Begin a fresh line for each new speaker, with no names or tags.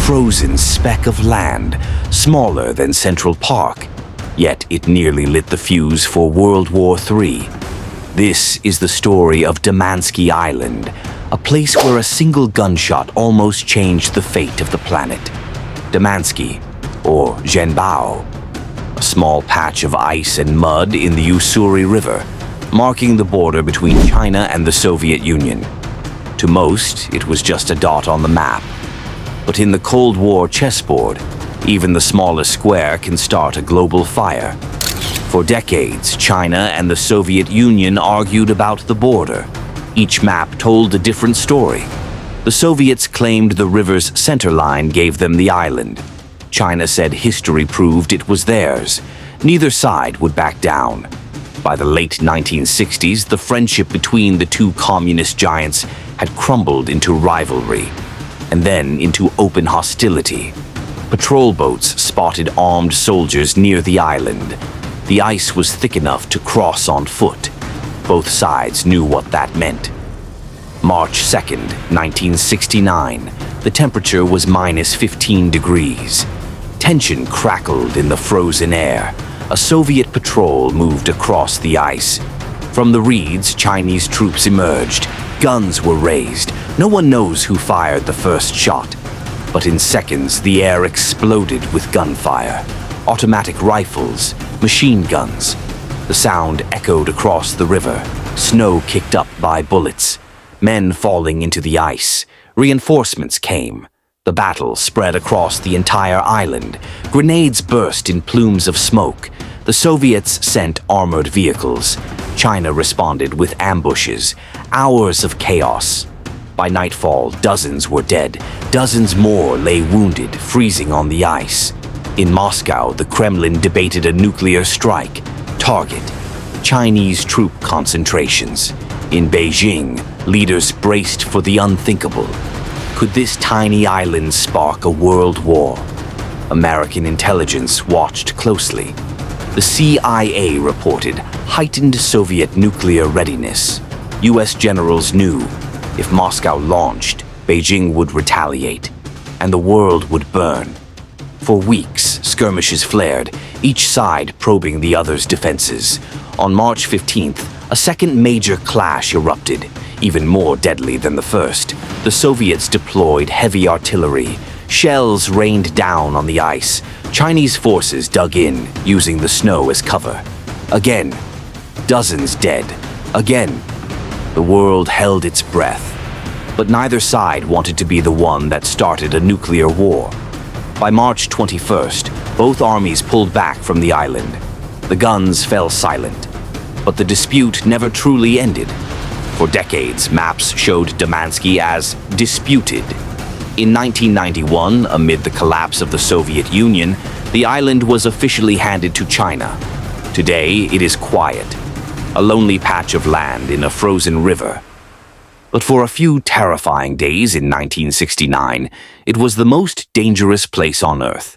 frozen speck of land, smaller than Central Park, yet it nearly lit the fuse for World War III. This is the story of Damansky Island, a place where a single gunshot almost changed the fate of the planet. Damansky, or Zhenbao, a small patch of ice and mud in the Ussuri River, marking the border between China and the Soviet Union. To most, it was just a dot on the map. But in the Cold War chessboard, even the smallest square can start a global fire. For decades, China and the Soviet Union argued about the border. Each map told a different story. The Soviets claimed the river's center line gave them the island. China said history proved it was theirs. Neither side would back down. By the late 1960s, the friendship between the two communist giants had crumbled into rivalry, and then into open hostility. Patrol boats spotted armed soldiers near the island. The ice was thick enough to cross on foot. Both sides knew what that meant. March 2nd, 1969. The temperature was -15 degrees. Tension crackled in the frozen air. A Soviet patrol moved across the ice. From the reeds, Chinese troops emerged. Guns were raised. No one knows who fired the first shot. But in seconds, the air exploded with gunfire. Automatic rifles, machine guns. The sound echoed across the river. Snow kicked up by bullets. Men falling into the ice. Reinforcements came. The battle spread across the entire island. Grenades burst in plumes of smoke. The Soviets sent armored vehicles. China responded with ambushes. Hours of chaos. By nightfall, dozens were dead. Dozens more lay wounded, freezing on the ice. In Moscow, the Kremlin debated a nuclear strike. Target: Chinese troop concentrations. In Beijing, leaders braced for the unthinkable. Could this tiny island spark a world war? American intelligence watched closely. The CIA reported heightened Soviet nuclear readiness. US generals knew if Moscow launched, Beijing would retaliate, and the world would burn. For weeks, skirmishes flared, each side probing the other's defenses. On March 15th, a second major clash erupted, even more deadly than the first. The Soviets deployed heavy artillery. Shells rained down on the ice. Chinese forces dug in, using the snow as cover. Again, dozens dead. Again, the world held its breath. But neither side wanted to be the one that started a nuclear war. By March 21st, both armies pulled back from the island. The guns fell silent. But the dispute never truly ended. For decades, maps showed Damansky as disputed. In 1991, amid the collapse of the Soviet Union, the island was officially handed to China. Today, it is quiet, a lonely patch of land in a frozen river. But for a few terrifying days in 1969, it was the most dangerous place on Earth.